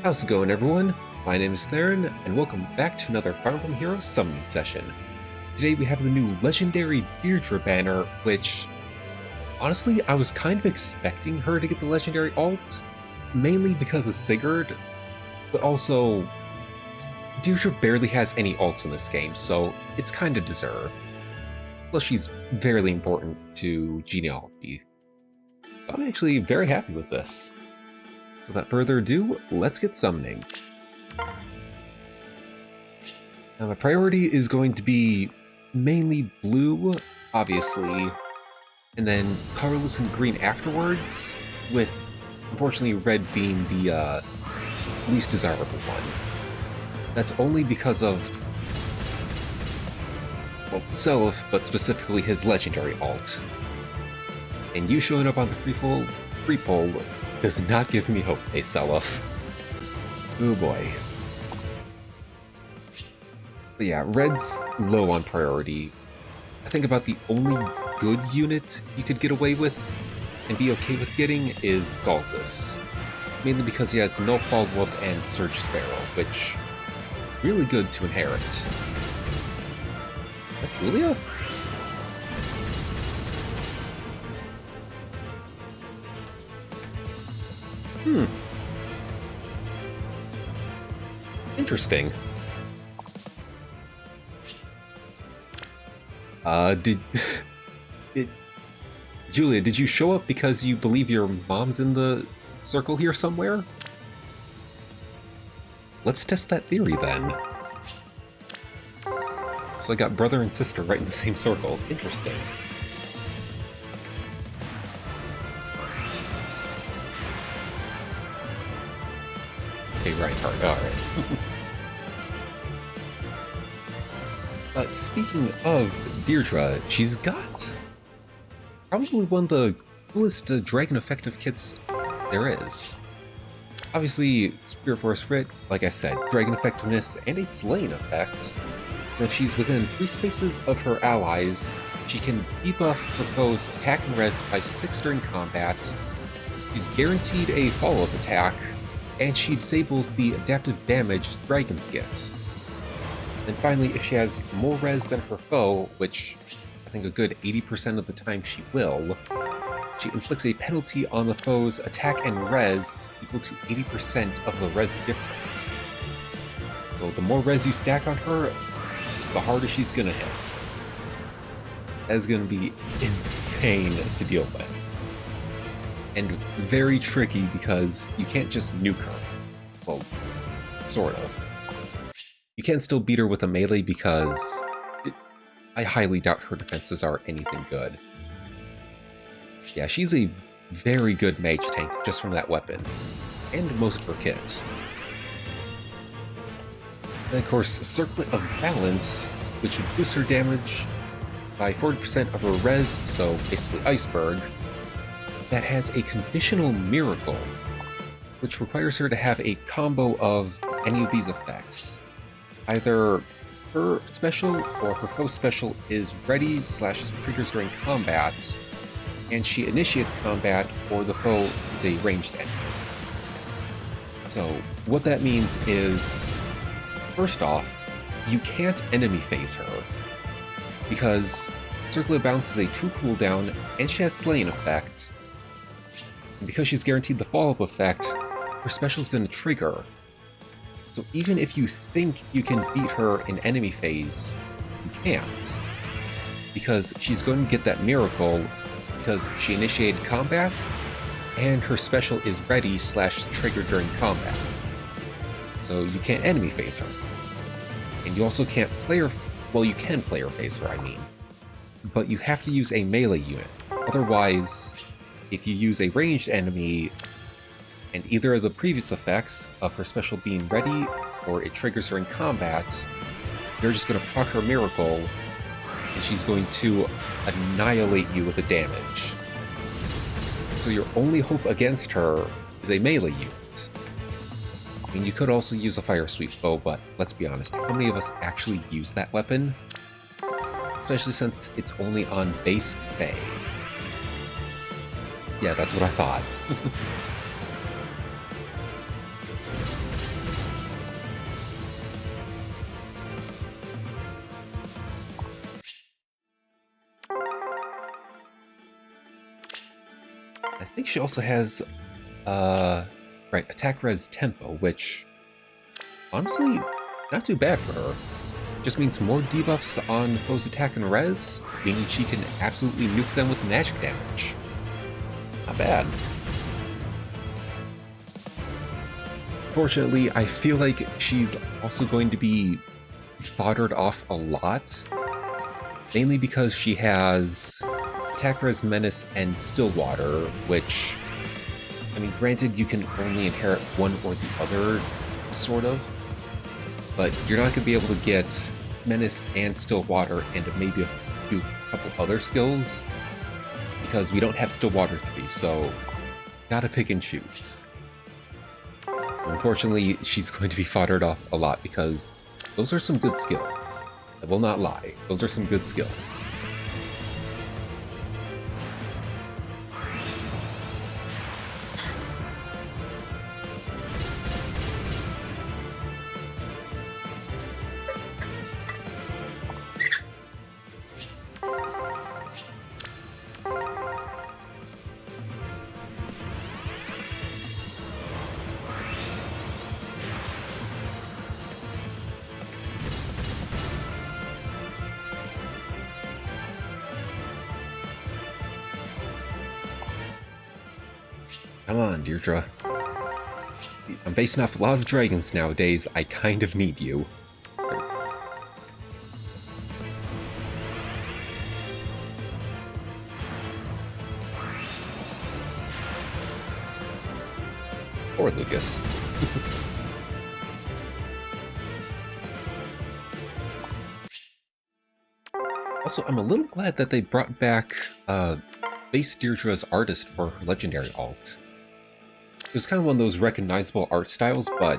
How's it going, everyone? My name is Theron, and welcome back to another Fire Emblem Heroes summoning session. Today we have the new legendary Deirdre banner, which, honestly, I was kind of expecting her to get the legendary alt, mainly because of Sigurd, but also, Deirdre barely has any alts in this game, so it's kind of deserved. Plus, she's very important to genealogy. I'm actually very happy with this. So without further ado, let's get summoning. Now my priority is going to be mainly blue, obviously, and then colorless and green afterwards, with unfortunately red being the least desirable one. That's only because of, well, Seliph, but specifically his legendary alt. And you showing up on the free poll does not give me hope, Seliph. Oh boy. But yeah, red's low on priority. I think about the only good unit you could get away with and be okay with getting is Galzus. Mainly because he has no follow-up and Surge Sparrow, which really good to inherit. Is that Julia? Interesting. Julia, did you show up because you believe your mom's in the circle here somewhere? Let's test that theory then. So I got brother and sister right in the same circle. Interesting. Okay, Reinhardt, alright. But speaking of Deirdre, she's got probably one of the coolest dragon effective kits there is. Obviously, Spirit Force Frit, like I said, dragon effectiveness and a slaying effect. And if she's within 3 spaces of her allies, she can debuff her foes' attack and res by 6 during combat. She's guaranteed a follow-up attack, and she disables the adaptive damage dragons get. And finally, if she has more res than her foe, which I think a good 80% of the time she will, she inflicts a penalty on the foe's attack and res equal to 80% of the res difference. So the more res you stack on her, just the harder she's gonna hit. That is gonna be insane to deal with. And very tricky because you can't just nuke her. Well, sort of. You can still beat her with a melee because I highly doubt her defenses are anything good. Yeah, she's a very good mage tank just from that weapon, and most of her kit. And of course, Circlet of Balance, which would boost her damage by 40% of her res, so basically Iceberg, that has a conditional miracle, which requires her to have a combo of any of these effects. Either her special or her foe special is ready / triggers during combat, and she initiates combat, or the foe is a ranged enemy. So what that means is, first off, you can't enemy phase her, because Circle of Balance is a true cooldown, and she has Slaying effect, and because she's guaranteed the follow-up effect, her special is going to trigger. So even if you think you can beat her in enemy phase, you can't. Because she's going to get that miracle because she initiated combat, and her special is ready / triggered during combat. So you can't enemy phase her. And you also can't player... well, you can player phase her, I mean. But you have to use a melee unit. Otherwise, if you use a ranged enemy, and either of the previous effects of her special being ready, or it triggers her in combat, you're just going to proc her miracle, and she's going to annihilate you with the damage. So your only hope against her is a melee unit. I mean, you could also use a Fire Sweep bow, but let's be honest, how many of us actually use that weapon? Especially since it's only on base Fae. Yeah, that's what I thought. think she also has, right, attack res tempo, which, honestly, not too bad for her. Just means more debuffs on foes' attack and res, meaning she can absolutely nuke them with magic damage. Not bad. Fortunately, I feel like she's also going to be foddered off a lot, mainly because she has attack res menace and still water, which, I mean, granted you can only inherit one or the other, sort of, but you're not going to be able to get menace and still water and maybe a couple other skills, because we don't have still water 3, so gotta pick and choose. Unfortunately, she's going to be foddered off a lot because those are some good skills. I will not lie, those are some good skills. Come on, Deirdre. I'm facing off a lot of dragons nowadays. I kind of need you. Or Lucas. Also, I'm a little glad that they brought back base Deirdre's artist for her legendary alt. It was kind of one of those recognizable art styles, but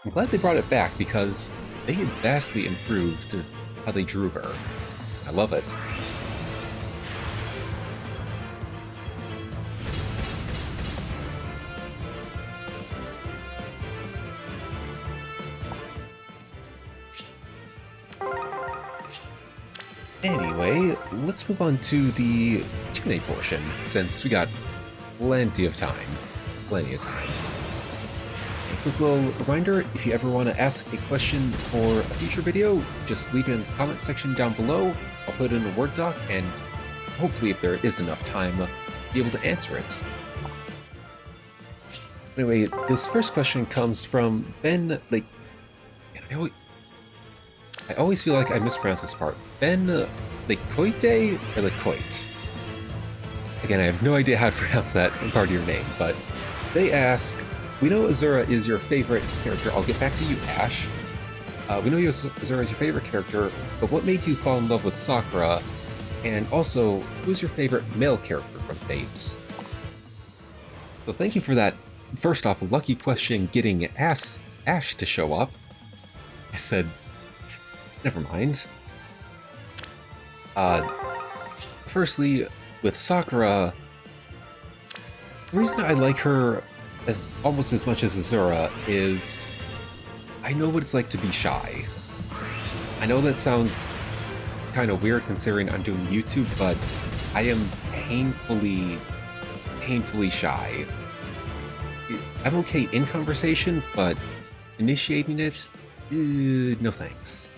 I'm glad they brought it back because they had vastly improved how they drew her. I love it. Anyway, let's move on to the Q&A portion, since we got plenty of time. Plenty of time. A quick little reminder, if you ever want to ask a question for a future video, just leave it in the comment section down below. I'll put it in a Word doc, and hopefully, if there is enough time, be able to answer it. Anyway, this first question comes from Ben, like, I always feel like I mispronounce this part. Ben Lecoite or Lecoite? Again, I have no idea how to pronounce that part of your name, but they ask, we know Azura is your favorite character. I'll get back to you, Ash. We know Azura is your favorite character, but what made you fall in love with Sakura? And also, who's your favorite male character from Fates? So thank you for that, first off, lucky question getting Ash to show up. I said, never mind. Firstly, with Sakura, the reason I like her almost as much as Azura is I know what it's like to be shy. I know that sounds kind of weird considering I'm doing YouTube, but I am painfully shy. I'm okay in conversation, but initiating it, no thanks.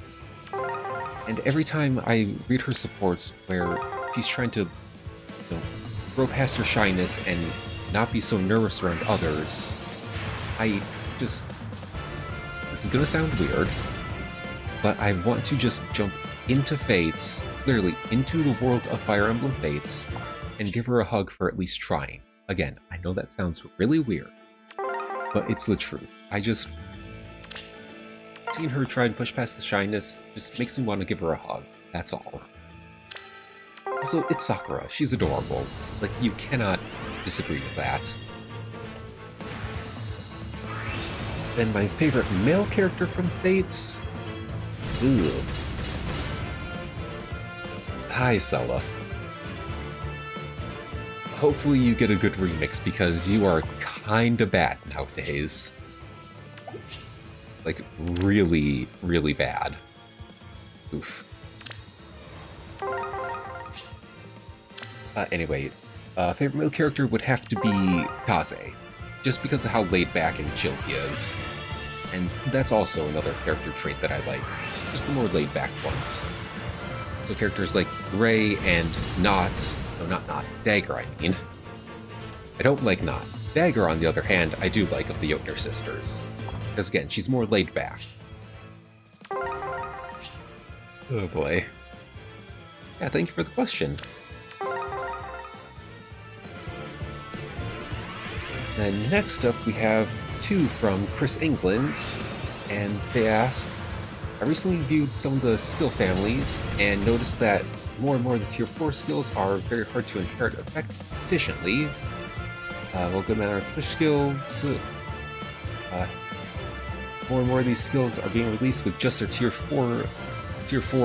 And every time I read her supports where she's trying to, grow past her shyness and not be so nervous around others, this is gonna sound weird, but I want to just jump into Fates, literally into the world of Fire Emblem Fates, and give her a hug for at least trying. Again, I know that sounds really weird, but it's the truth. Seeing her try and push past the shyness just makes me want to give her a hug. That's all. Also, it's Sakura. She's adorable. Like, you cannot disagree with that. Then my favorite male character from Fates? Ugh. Hi, Seliph. Hopefully you get a good remix because you are kinda bad nowadays. Like, really, really bad. Oof. Anyway, Favorite male character would have to be Kaze, just because of how laid back and chill he is. And that's also another character trait that I like, just the more laid back ones. So characters like Gray and Not, no, not Dagger, I mean. I don't like Not. Dagger, on the other hand, I do like of the Jotner sisters. Because again, she's more laid back. Oh boy. Yeah, thank you for the question. Then next up we have two from Chris England, and they ask, I recently viewed some of the skill families and noticed that more and more of the tier 4 skills are very hard to inherit efficiently. Well, good matter of push skills. More and more of these skills are being released with just their tier 4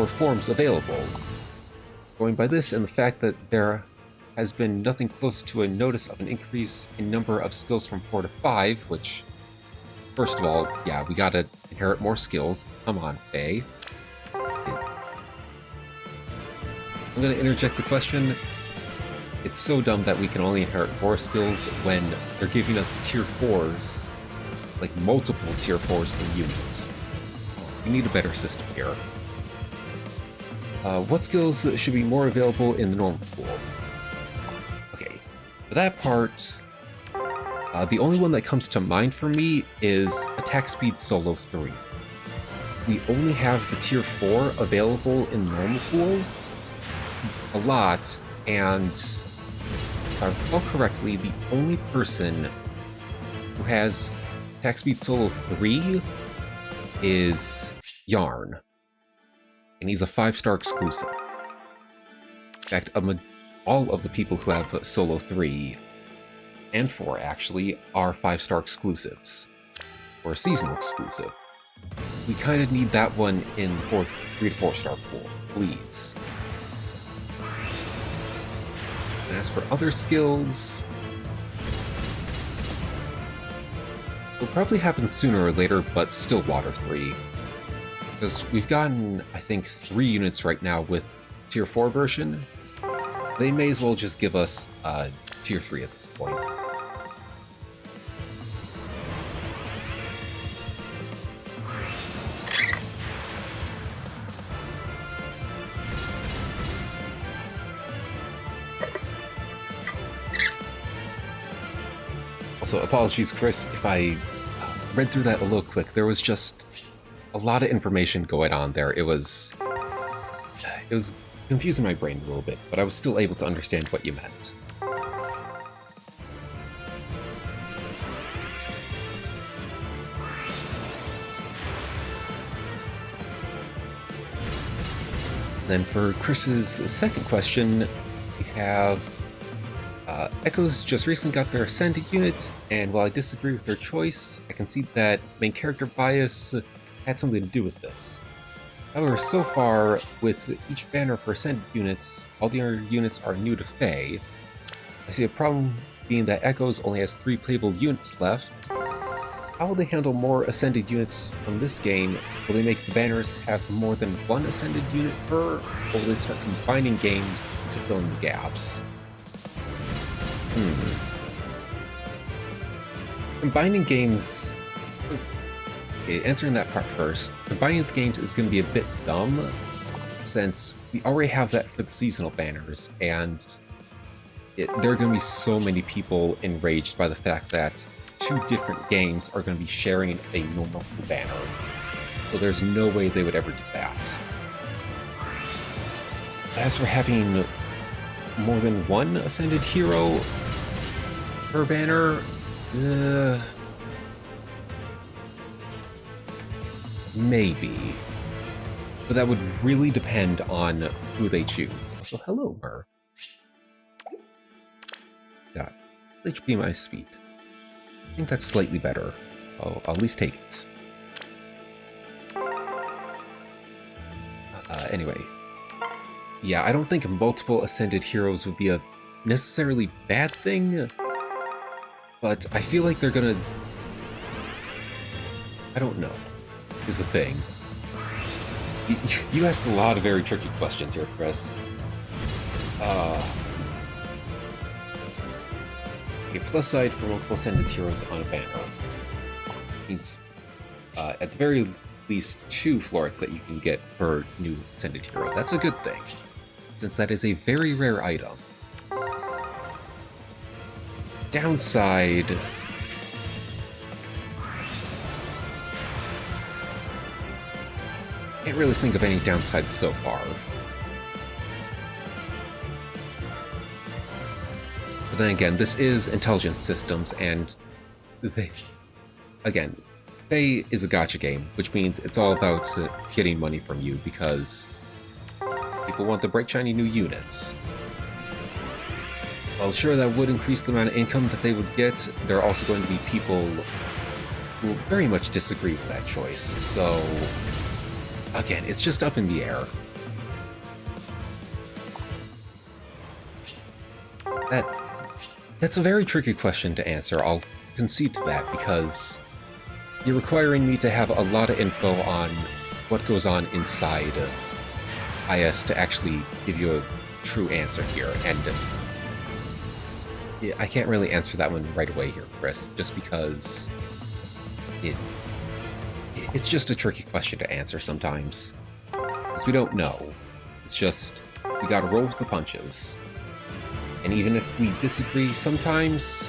forms available. Going by this and the fact that there has been nothing close to a notice of an increase in number of skills from 4 to 5, which, first of all, yeah, we gotta inherit more skills. Come on, Faye. I'm gonna interject the question. It's so dumb that we can only inherit 4 skills when they're giving us tier 4s, like multiple tier 4s in units. We need a better system here. What skills should be more available in the normal pool? Okay, for that part, the only one that comes to mind for me is Attack Speed Solo 3. We only have the tier 4 available in the normal pool a lot, and if I recall correctly, the only person who has Attack Speed Solo 3 is Yarn. And he's a 5-star exclusive. In fact, all of the people who have Solo 3 and 4 actually are 5-star exclusives, or a seasonal exclusive. We kind of need that one in the 3 to 4-star pool, please. And as for other skills, it'll probably happen sooner or later, but still Water 3. Because we've gotten, I think, 3 units right now with Tier 4 version. They may as well just give us Tier 3 at this point. Also, apologies, Chris, if I read through that a little quick. There was just a lot of information going on there. It was confusing my brain a little bit, but I was still able to understand what you meant. Then for Chris's second question, we have Echoes just recently got their Ascended unit, and while I disagree with their choice, I can see that main character bias had something to do with this. However, so far, with each banner for Ascended units, all the other units are new to Fae. I see a problem being that Echoes only has 3 playable units left. How will they handle more Ascended units from this game? Will they make the banners have more than 1 Ascended unit per, or will they start combining games to fill in the gaps? Combining games... Okay, answering that part first. Combining the games is going to be a bit dumb, since we already have that for the seasonal banners, and there are going to be so many people enraged by the fact that 2 different games are going to be sharing a normal banner. So there's no way they would ever do that. As for having more than 1 Ascended hero per banner, maybe. But that would really depend on who they choose. Also, hello, Mer. Got HP my speed. I think that's slightly better. I'll at least take it. Anyway. Yeah, I don't think multiple Ascended heroes would be a necessarily bad thing, but I feel like they're gonna... I don't know, is the thing. You ask a lot of very tricky questions here, Chris. plus side for multiple ascended heroes on a banner. Means at the very least 2 florets that you can get per new ascended hero. That's a good thing, since that is a very rare item. Downside... can't really think of any downsides so far. But then again, this is intelligent systems, and Fae is a gacha game, which means it's all about getting money from you, because people want the bright shiny new units. While sure that would increase the amount of income that they would get, there are also going to be people who very much disagree with that choice, so again, it's just up in the air. That's a very tricky question to answer, I'll concede to that, because you're requiring me to have a lot of info on what goes on inside IS to actually give you a true answer here, and I can't really answer that one right away here, Chris, just because it's just a tricky question to answer sometimes. Because we don't know. It's just, we gotta roll with the punches. And even if we disagree sometimes,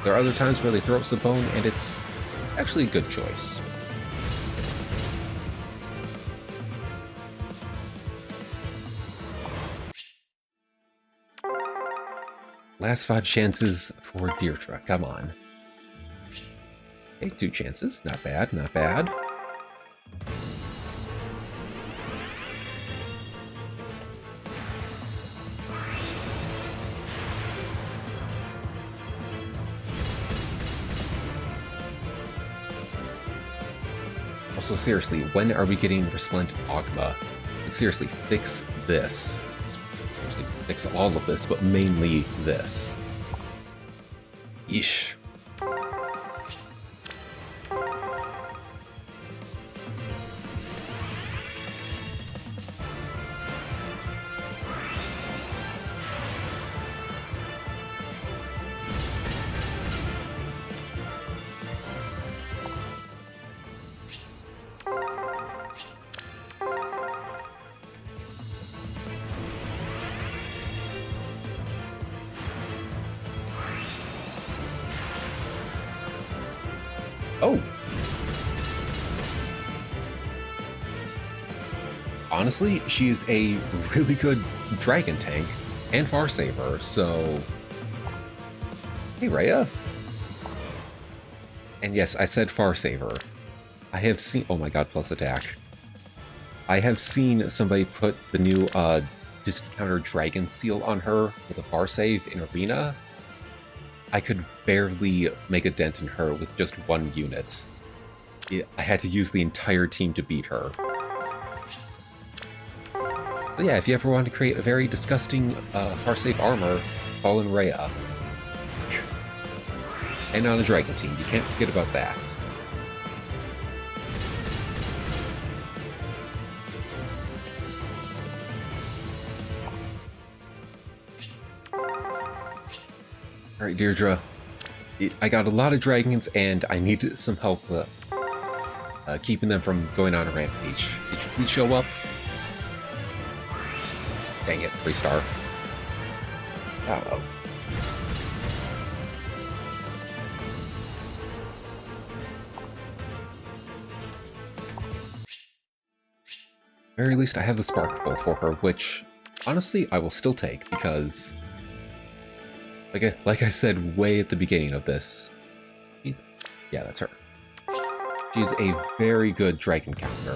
there are other times where they throw us a bone, and it's actually a good choice. Last 5 chances for Deirdre, come on. Okay, 2 chances, not bad, not bad. Also, seriously, when are we getting Resplendent Ogma? Like, seriously, fix this. Actually, fix all of this, but mainly this. Yeesh. Oh! Honestly, she is a really good dragon tank and Farsaver, so... Hey, Rhea! And yes, I said Farsaver. I have seen... Oh my god, plus attack. I have seen somebody put the new discounter dragon seal on her with a Farsave in Arena. I could barely make a dent in her with just 1 unit. I had to use the entire team to beat her. But yeah, if you ever want to create a very disgusting Farsave armor, call in Rhea. And on the dragon team, you can't forget about that. Alright, Deirdre. I got a lot of dragons, and I need some help keeping them from going on a rampage. Did you please show up? Dang it, 3-star. Oh. Very least I have the Sparkle for her, which, honestly, I will still take, because... Like I said way at the beginning of this. Yeah, that's her. She's a very good dragon counter.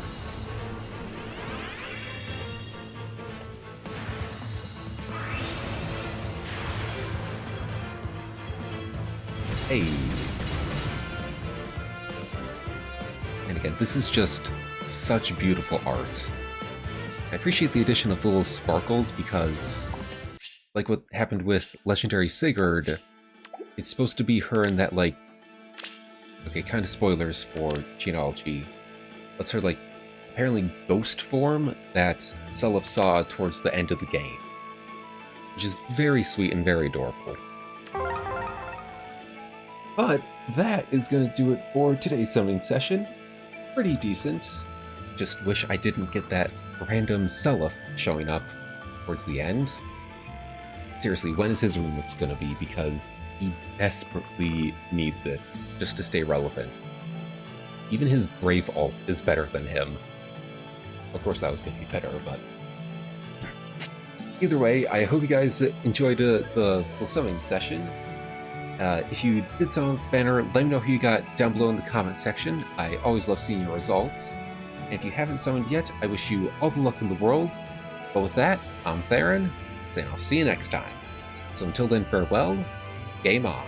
Hey. And again, this is just such beautiful art. I appreciate the addition of the little sparkles because, like what happened with Legendary Sigurd, it's supposed to be her in that, like, okay, kind of spoilers for genealogy. That's her, like, apparently ghost form that Seliph saw towards the end of the game. Which is very sweet and very adorable. But that is going to do it for today's summoning session. Pretty decent. Just wish I didn't get that random Seliph showing up towards the end. Seriously, when is his remix going to be? Because he desperately needs it just to stay relevant. Even his Brave ult is better than him. Of course, that was going to be better, but... Either way, I hope you guys enjoyed the summoning session. If you did summon this banner, let me know who you got down below in the comment section. I always love seeing your results. And if you haven't summoned yet, I wish you all the luck in the world. But with that, I'm Theron, and I'll see you next time. So until then, farewell, game on.